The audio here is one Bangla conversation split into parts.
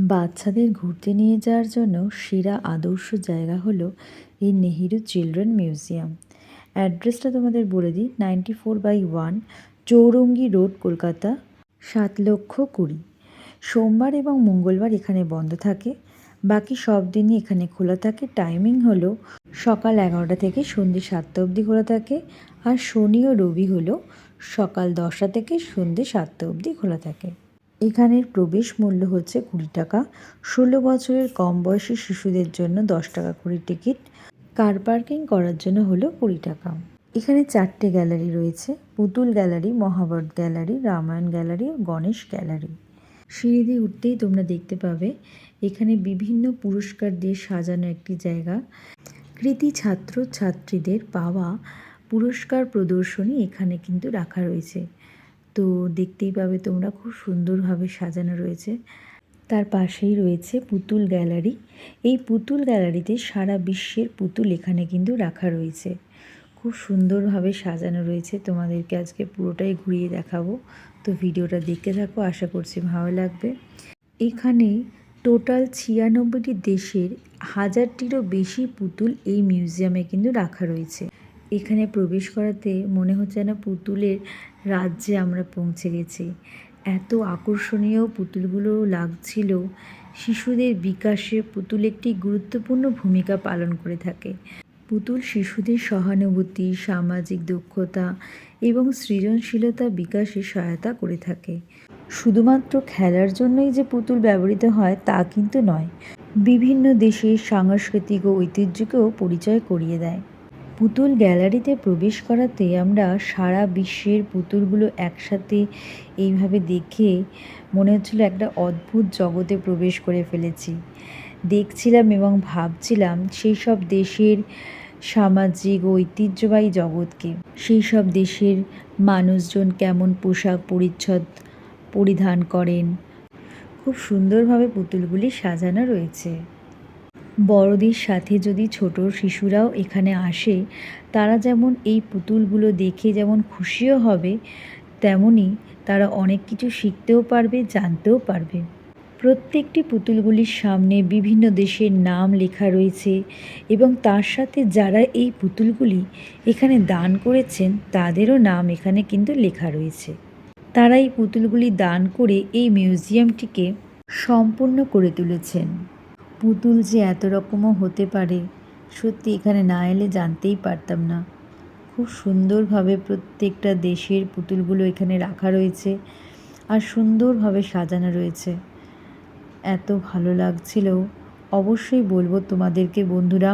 বাচ্চাদের ঘুরতে নিয়ে যাওয়ার জন্য সেরা আদর্শ জায়গা হলো এই নেহেরু চিলড্রেন মিউজিয়াম। অ্যাড্রেসটা তোমাদের বলে দিই, 94/1 চৌরঙ্গি রোড, কলকাতা 7,20,000। সোমবার এবং মঙ্গলবার এখানে বন্ধ থাকে, বাকি সব দিনই এখানে খোলা থাকে। টাইমিং হলো সকাল 11টা থেকে সন্ধ্যে 7টা অবধি খোলা থাকে, আর শনি ও রবি হলো সকাল 10টা থেকে সন্ধ্যে 7টা অবধি খোলা থাকে। এখানের প্রবেশ মূল্য হচ্ছে 20 টাকা। 16 বছরের কম বয়সী শিশুদের জন্য 10 টাকা করে টিকিট। কার পার্কিং করার জন্য হলো 20 টাকা। এখানে 4টে গ্যালারি রয়েছে: পুতুল gallery, Mahabharata gallery, Ramayana gallery ও গণেশ গ্যালারি। সিঁড়ি দিয়ে উঠতেই তোমরা দেখতে পাবে এখানে বিভিন্ন পুরস্কার দিয়ে সাজানো একটি জায়গা। কৃতী ছাত্র ছাত্রীদের পাওয়া পুরস্কার প্রদর্শনী এখানে কিন্তু রাখা রয়েছে। তো দেখতেই পাবে তোমরা, খুব সুন্দরভাবে সাজানো রয়েছে। তার পাশেই রয়েছে পুতুল গ্যালারি। এই পুতুল গ্যালারিতে সারা বিশ্বের পুতুল এখানে কিন্তু রাখা রয়েছে। খুব সুন্দরভাবে সাজানো রয়েছে। তোমাদেরকে আজকে পুরোটাই ঘুরিয়ে দেখাবো, তো ভিডিওটা দেখতে থাকো, আশা করছি ভালো লাগবে। এখানে টোটাল 96টি দেশের 1000টিরও বেশি পুতুল এই মিউজিয়ামে কিন্তু রাখা রয়েছে। এখানে প্রবেশ করাতে মনে হচ্ছে না পুতুলের রাজ্যে আমরা পৌঁছে গেছি। এত আকর্ষণীয় পুতুলগুলো লাগছিল। শিশুদের বিকাশে পুতুল একটি গুরুত্বপূর্ণ ভূমিকা পালন করে থাকে। পুতুল শিশুদের সহানুভূতি, সামাজিক দক্ষতা এবং সৃজনশীলতা বিকাশে সহায়তা করে থাকে। শুধুমাত্র খেলার জন্যই যে পুতুল ব্যবহৃত হয় তা কিন্তু নয়, বিভিন্ন দেশের সাংস্কৃতিক ও ঐতিহ্যকেও পরিচয় করিয়ে দেয়। পুতুল গ্যালারিতে প্রবেশ করাতে আমরা সারা বিশ্বের পুতুলগুলো একসাথে এইভাবে দেখে মনে হচ্ছিল একটা অদ্ভুত জগতে প্রবেশ করে ফেলেছি। দেখছিলাম এবং ভাবছিলাম সেই সব দেশের সামাজিক ও ঐতিহ্যবাহী জগৎকে, সেই সব দেশের মানুষজন কেমন পোশাক পরিচ্ছদ পরিধান করেন। খুব সুন্দরভাবে পুতুলগুলি সাজানো রয়েছে। বড়দের সাথে যদি ছোট শিশুরাও এখানে আসে, তারা যেমন এই পুতুলগুলো দেখে যেমন খুশিও হবে, তেমনি তারা অনেক কিছু শিখতেও পারবে, জানতেও পারবে। প্রত্যেকটি পুতুলগুলির সামনে বিভিন্ন দেশের নাম লেখা রয়েছে এবং তার সাথে যারা এই পুতুলগুলি এখানে দান করেছেন তাদেরও নাম এখানে কিন্তু লেখা রয়েছে। তারা এই পুতুলগুলি দান করে এই মিউজিয়ামটিকে সম্পূর্ণ করে তুলেছেন। পুতুল যে এত রকমও হতে পারে, সত্যি এখানে না এলে জানতেই পারতাম না। খুব সুন্দরভাবে প্রত্যেকটা দেশের পুতুলগুলো এখানে রাখা রয়েছে আর সুন্দরভাবে সাজানো রয়েছে। এত ভালো লাগছিল, অবশ্যই বলবো তোমাদেরকে বন্ধুরা,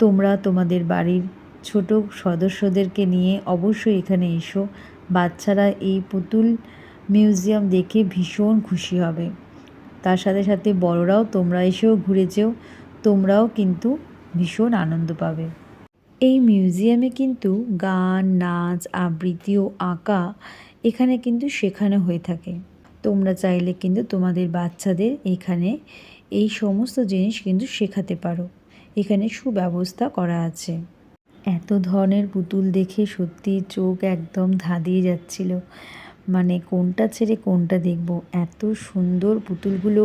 তোমরা তোমাদের বাড়ির ছোট সদস্যদেরকে নিয়ে অবশ্যই এখানে এসো। বাচ্চারা এই পুতুল মিউজিয়াম দেখে ভীষণ খুশি হবে। তার সাথে সাথে বড়রাও তোমরা এসেও ঘুরে যেও, তোমরাও কিন্তু ভীষণ আনন্দ পাবে। এই মিউজিয়ামে কিন্তু গান, নাচ, আবৃত্তি ও আঁকা এখানে কিন্তু শেখানো হয়ে থাকে। তোমরা চাইলে কিন্তু তোমাদের বাচ্চাদের এখানে এই সমস্ত জিনিস কিন্তু শেখাতে পারো। এখানে সুব্যবস্থা করা আছে। এত ধরনের পুতুল দেখে সত্যি চোখ একদম ধাঁধিয়ে যাচ্ছিল, মানে কোনটা ছেড়ে কোনটা দেখব। এত সুন্দর পুতুলগুলো,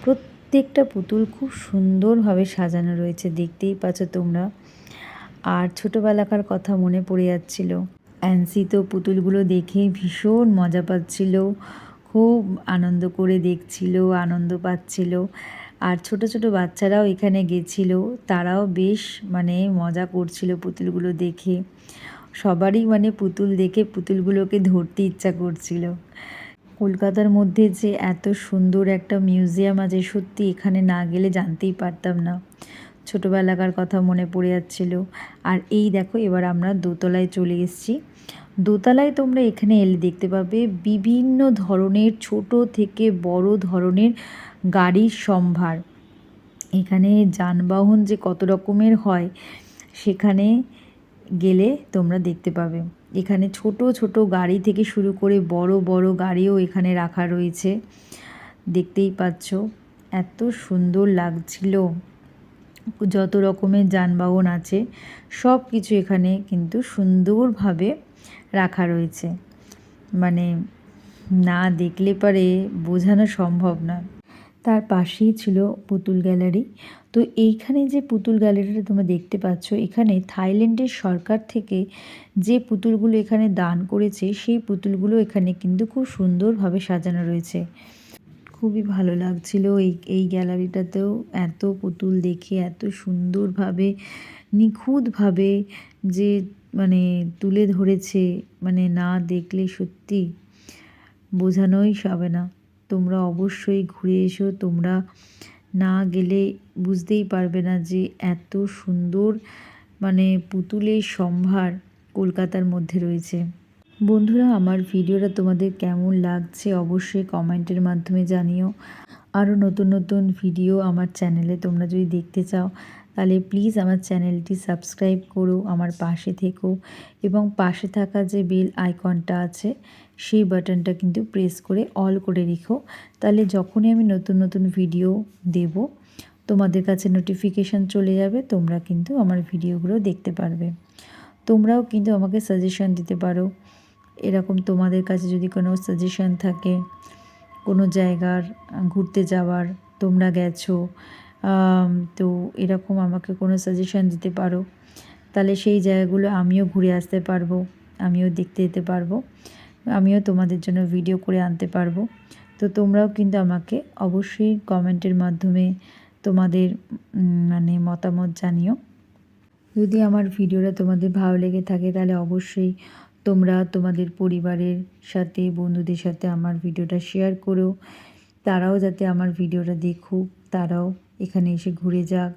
প্রত্যেকটা পুতুল খুব সুন্দরভাবে সাজানো রয়েছে, দেখতেই পাচ্ছ তোমরা। আর ছোটোবেলাকার কথা মনে পড়ে যাচ্ছিল। অ্যান্সি তো পুতুলগুলো দেখে ভীষণ মজা পাচ্ছিল, খুব আনন্দ করে দেখছিল, আনন্দ পাচ্ছিল। আর ছোট ছোট বাচ্চারাও এখানে গেছিল, তারাও বেশ মজা করছিল পুতুলগুলো দেখে। সবারই পুতুল দেখে পুতুলগুলোকে ধরতে ইচ্ছা করছিল। কলকাতার মধ্যে যে এত সুন্দর একটা মিউজিয়াম আছে, সত্যি এখানে না গেলে জানতেই পারতাম না। ছোটোবেলাকার কথা মনে পড়ে যাচ্ছিল। আর এই দেখো, এবার আমরা দোতলায় চলে এসেছি। দোতলায় তোমরা এখানে এলে দেখতে পাবে বিভিন্ন ধরনের ছোট থেকে বড় ধরনের গাড়ির সম্ভার। এখানে যানবাহন যে কত রকমের হয় সেখানে গেলে তোমরা দেখতে পাবে। এখানে ছোট ছোট গাড়ি থেকে শুরু করে বড় বড় গাড়িও এখানে রাখা রয়েছে, দেখতেই পাচ্ছ। এত সুন্দর লাগছিল। যত রকমের যানবাহন আছে সব কিছু এখানে কিন্তু সুন্দরভাবে রাখা রয়েছে, না দেখলে পারে বোঝানো সম্ভব না। তার পাশেই ছিল পুতুল গ্যালারি। তো এইখানে যে পুতুল গ্যালারিটা তোমরা দেখতে পাচ্ছ, এখানে থাইল্যান্ডের সরকার থেকে যে পুতুলগুলো এখানে দান করেছে সেই পুতুলগুলো এখানে কিন্তু খুব সুন্দরভাবে সাজানো রয়েছে। খুবই ভালো লাগছিল এই গ্যালারিটাতেও এত পুতুল দেখে, এত সুন্দরভাবে নিখুঁতভাবে যে মানে তুলে ধরেছে, মানে না দেখলে সত্যি বোঝানোই যাবে না। তোমরা অবশ্যই ঘুরে এসো, তোমরা না গেলে বুঝতেই পারবে না যে এত সুন্দর মানে পুতুলের সম্ভার কলকাতার মধ্যে রয়েছে। বন্ধুরা, আমার ভিডিওটা তোমাদের কেমন লাগছে অবশ্যই কমেন্টের মাধ্যমে জানিও। আরও নতুন নতুন ভিডিও আমার চ্যানেলে তোমরা যদি দেখতে চাও তাহলে প্লিজ আমার চ্যানেলটি সাবস্ক্রাইব করো, আমার পাশে থেকো এবং পাশে থাকা যে বেল আইকনটা আছে সেই বাটনটা কিন্তু প্রেস করে অল করে রেখো। তাহলে যখনই আমি নতুন নতুন ভিডিও দেব তোমাদের কাছে নোটিফিকেশান চলে যাবে, তোমরা কিন্তু আমার ভিডিওগুলো দেখতে পারবে। তোমরাও কিন্তু আমাকে সাজেশন দিতে পারো, এরকম তোমাদের কাছে যদি কোনো সাজেশন থাকে কোনো জায়গার ঘুরতে যাওয়ার, তোমরা গেছো তো এরকম আমাকে কোনো সাজেশন দিতে পারো, তাহলে সেই জায়গাগুলো আমিও ঘুরে আসতে পারবো, আমিও দেখতে যেতে পারবো, আমিও তোমাদের জন্য ভিডিও করে আনতে পারবো। তো তোমরাও কিন্তু আমাকে অবশ্যই কমেন্টের মাধ্যমে তোমাদের মানে মতামত জানিও। যদি আমার ভিডিওটা তোমাদের ভালো লেগে থাকে তাহলে অবশ্যই তোমরা তোমাদের পরিবারের সাথে, বন্ধুদের সাথে আমার ভিডিওটা শেয়ার করো, তারাও যাতে আমার ভিডিওটা দেখুক, তারাও এখানে এসে ঘুরে যাক।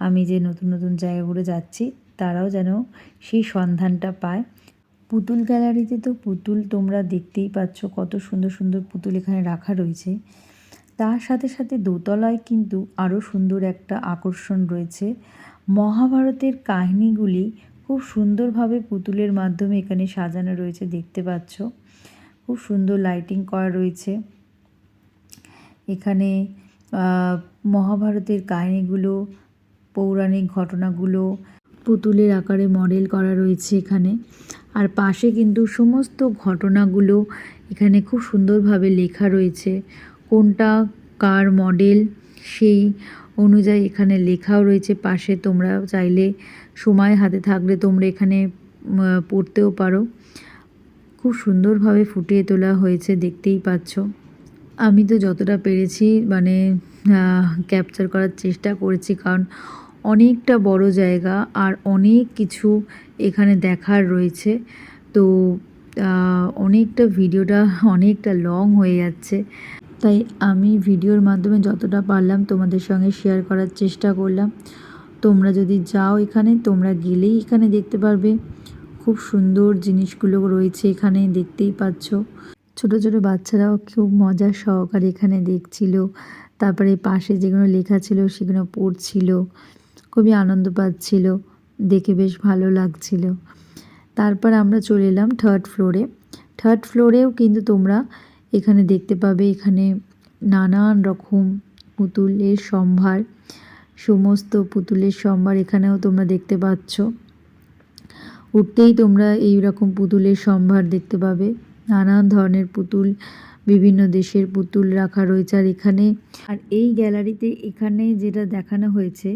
আমি যে নতুন নতুন জায়গাগুলো যাচ্ছি তারাও যেন সেই সন্ধানটা পায়। পুতুল গ্যালারিতে তো পুতুল তোমরা দেখতেই পাচ্ছ, কত সুন্দর সুন্দর পুতুল এখানে রাখা রয়েছে। তার সাথে সাথে দোতলায় কিন্তু আরও সুন্দর একটা আকর্ষণ রয়েছে। মহাভারতের কাহিনীগুলি খুব সুন্দরভাবে পুতুলের মাধ্যমে এখানে সাজানো রয়েছে, দেখতে পাচ্ছ। খুব সুন্দর লাইটিং করা রয়েছে এখানে। মহাভারতের কাহিনীগুলো, পৌরাণিক ঘটনাগুলো পুতুলের আকারে মডেল করা রয়েছে এখানে। আর পাশে কিন্তু সমস্ত ঘটনাগুলো এখানে খুব সুন্দরভাবে লেখা রয়েছে, কোনটা কার মডেল সেই অনুযায়ী এখানে লেখাও রয়েছে পাশে। তোমরা চাইলে সময় হাতে থাকলে তোমরা এখানে পড়তেও পারো। খুব সুন্দরভাবে ফুটিয়ে তোলা হয়েছে, দেখতেই পাচ্ছ। আমি তো যতটা পেরেছি মানে ক্যাপচার করার চেষ্টা করেছি, কারণ অনেকটা বড় জায়গা আর অনেক কিছু এখানে দেখার রয়েছে। তো অনেকটা ভিডিওটা অনেকটা লং হয়ে যাচ্ছে, তাই আমি ভিডিওর মাধ্যমে যতটা পারলাম তোমাদের সঙ্গে শেয়ার করার চেষ্টা করলাম। তোমরা যদি যাও এখানে, তোমরা গেলেই এখানে দেখতে পারবে খুব সুন্দর জিনিসগুলো রয়েছে এখানে, দেখতেই পাচ্ছ। ছোট ছোট বাচ্চারাও খুব মজার সহকারে এখানে দেখছিল, তারপরে পাশে যেগুলো লেখা ছিল সেগুলো পড়ছিল, খুবই আনন্দ পাচ্ছিল, দেখে বেশ ভালো লাগছিল। তারপর আমরা চলে এলাম থার্ড ফ্লোরে। থার্ড ফ্লোরেও কিন্তু তোমরা এখানে দেখতে পাবে, এখানে নানান রকম পুতুলের সম্ভার, সমস্ত পুতুলের সম্ভার এখানেও তোমরা দেখতে পাচ্ছ। উঠতেই তোমরা এই রকম পুতুলের সম্ভার দেখতে পাবে, নানান ধরনের পুতুল, বিভিন্ন দেশের পুতুল রাখা রয়েছে। আর এখানে আর এই গ্যালারিতে এখানে যেটা দেখানো হয়েছে,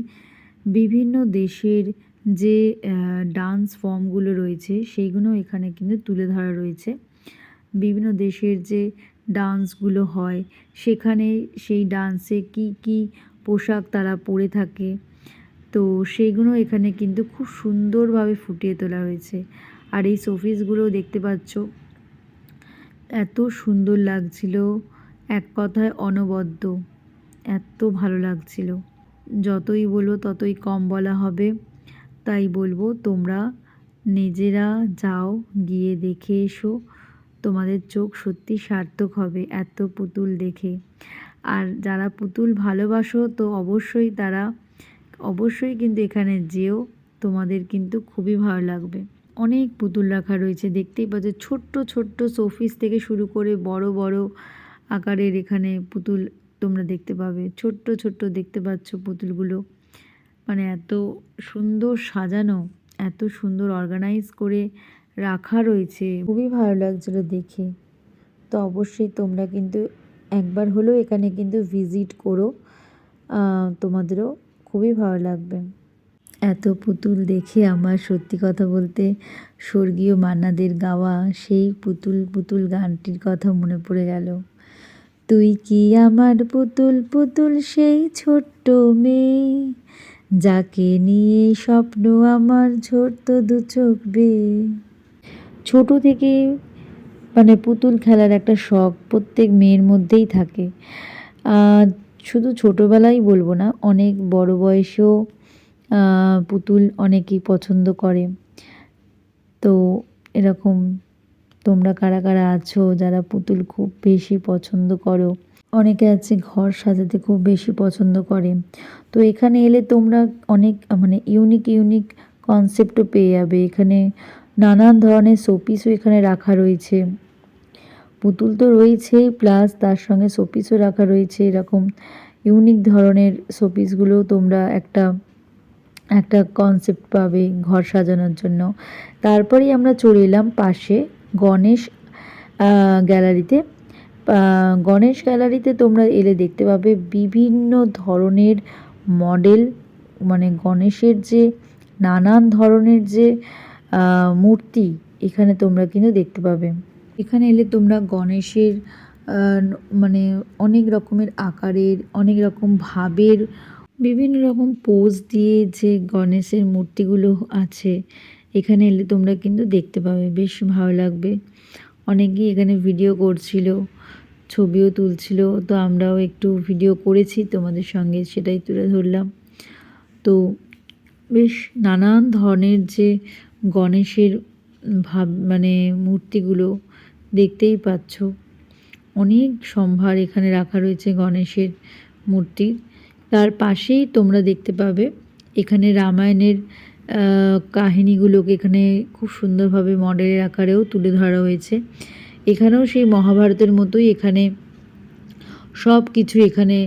বিভিন্ন দেশের যে ডান্স ফর্মগুলো রয়েছে সেইগুলো এখানে কিন্তু তুলে ধরা রয়েছে। বিভিন্ন দেশের যে ডান্সগুলো হয় সেখানে সেই ডান্সে কি কি পোশাক তারা পরে থাকে, তো সেইগুলো এখানে কিন্তু খুব সুন্দরভাবে ফুটিয়ে তোলা হয়েছে। আর এই শোপিসগুলোও দেখতে পাচ্ছ, এত সুন্দর লাগছিল, এক কথায় অনবদ্য, এত ভালো লাগছিল। যতই বলবো ততই কম বলা হবে, তাই বলবো তোমরা নিজেরা যাও, গিয়ে দেখে এসো, তোমাদের চোখ সত্যি সার্থক হবে এত পুতুল দেখে। আর যারা পুতুল ভালোবাসো তো অবশ্যই তারা অবশ্যই কিন্তু এখানে যেও, তোমাদের কিন্তু খুবই ভালো লাগবে। অনেক পুতুল রাখা রয়েছে, দেখতেই পাচ্ছ, ছোট্ট ছোট্ট শোপিস থেকে শুরু করে বড় বড় আকারের এখানে পুতুল তোমরা দেখতে পাবে। ছোট্ট ছোট্ট দেখতে পাচ্ছ পুতুলগুলো, মানে এত সুন্দর সাজানো, এত সুন্দর অর্গানাইজ করে রাখা রয়েছে, খুবই ভালো লাগছিলো দেখে। তো অবশ্যই তোমরা কিন্তু একবার হলেও এখানে কিন্তু ভিজিট করো, তোমাদেরও খুবই ভালো লাগবে। এত পুতুল দেখে আমার সত্যি কথা বলতে স্বর্গীয় মান্নাদের গাওয়া সেই পুতুল পুতুল গানটির কথা মনে পড়ে গেল। তুই কি আমার পুতুল পুতুল সেই ছোট্ট মেয়ে, যাকে নিয়ে স্বপ্ন আমার ঝরত দু চোখ বেয়ে। ছোট থেকে মানে পুতুল খেলার একটা শখ প্রত্যেক মেয়ের মধ্যেই থাকে। শুধু ছোটোবেলায় বলবো না, অনেক বড় বয়সেও পুতুল অনেকেই পছন্দ করে। তো এরকম তোমরা কারা কারা আছো যারা পুতুল খুব বেশি পছন্দ করো? অনেকে আছে ঘর সাজাতে খুব বেশি পছন্দ করে। তো এখানে এলে তোমরা অনেক মানে ইউনিক ইউনিক কনসেপ্টও পেয়ে যাবে। এখানে নানান ধরনের শোপিসও এখানে রাখা রয়েছে। পুতুল তো রয়েছেই, প্লাস তার সঙ্গে শোপিসও রাখা রয়েছে। এরকম ইউনিক ধরনের শোপিসগুলোও তোমরা একটা একটা কনসেপ্ট পাবে ঘর সাজানোর জন্য। তারপরেই আমরা চলে এলাম পাশে গণেশ গ্যালারিতে। গণেশ গ্যালারিতে তোমরা এলে দেখতে পাবে বিভিন্ন ধরনের মডেল, মানে গণেশের যে নানান ধরনের যে মূর্তি এখানে তোমরা কিন্তু দেখতে পাবে। এখানে এলে তোমরা গণেশের মানে অনেক রকমের আকারের, অনেক রকম ভাবের, বিভিন্ন রকম পোজ দিয়ে যে গণেশের মূর্তিগুলো আছে এখানে এলে তোমরা কিন্তু দেখতে পাবে, বেশ ভালো লাগবে। অনেকেই এখানে ভিডিও করছিল, ছবিও তুলছিল, তো আমরাও একটু ভিডিও করেছি তোমাদের সঙ্গে, সেটাই তুলে ধরলাম। তো বেশ নানান ধরনের যে গণেশের ভাব মানে মূর্তিগুলো দেখতেই পাচ্ছ, অনেক সম্ভার এখানে রাখা রয়েছে গণেশের মূর্তির। তার পাশেই তোমরা দেখতে পাবে এখানে রামায়ণের কাহিনিগুলোকে এখানে খুব সুন্দরভাবে মডেলের আকারেও তুলে ধরা হয়েছে। এখানেও সেই মহাভারতের মতোই এখানে সব কিছু, এখানে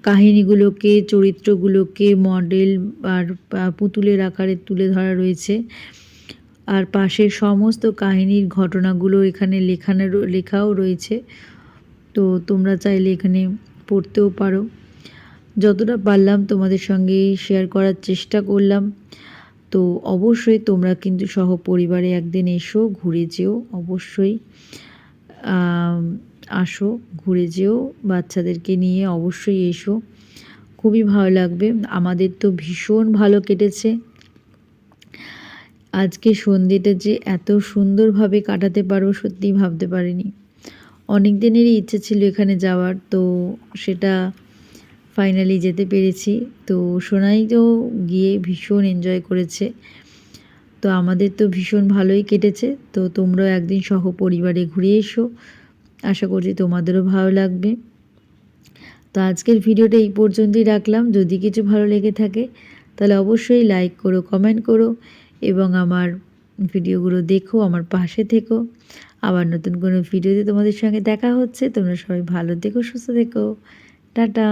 কাহিনিগুলোকে, চরিত্রগুলোকে মডেল আর পুতুলের আকারে তুলে ধরা রয়েছে। আর পাশে সমস্ত কাহিনীর ঘটনাগুলো এখানে লেখাও রয়েছে। তো তোমরা চাইলে এখানে পড়তেও পারো। যতটা পারলাম তোমাদের সঙ্গে শেয়ার করার চেষ্টা করলাম। তো অবশ্যই তোমরা কিন্তু সহপরিবারে একদিন এসো, ঘুরে যেও, অবশ্যই আসো, ঘুরে যেও, বাচ্চাদেরকে নিয়ে অবশ্যই এসো, খুবই ভালো লাগবে। আমাদের তো ভীষণ ভালো কেটেছে। আজকে সন্ধ্যেটা যে এত সুন্দরভাবে কাটাতে পারবো সত্যিই ভাবতে পারিনি। অনেক দিনেরই ইচ্ছে ছিল এখানে যাওয়ার, তো সেটা ফাইনালি যেতে পেরেছি। তো সোনাই তো গিয়ে ভীষণ এনজয় করেছে। তো আমাদের তো ভীষণ ভালোই কেটেছে। তো তোমরাও একদিন সহপরিবারে ঘুরে এসো, আশা করছি তোমাদেরও ভালো লাগবে। তো আজকের ভিডিওটা এই পর্যন্তই রাখলাম। যদি কিছু ভালো লেগে থাকে তাহলে অবশ্যই লাইক করো, কমেন্ট করো এবং আমার ভিডিওগুলো দেখো, আমার পাশে থেকো। আবার নতুন কোনো ভিডিওতে তোমাদের সঙ্গে দেখা হচ্ছে। তোমরা সবাই ভালো থেকো, সুস্থ থেকো। টাটা।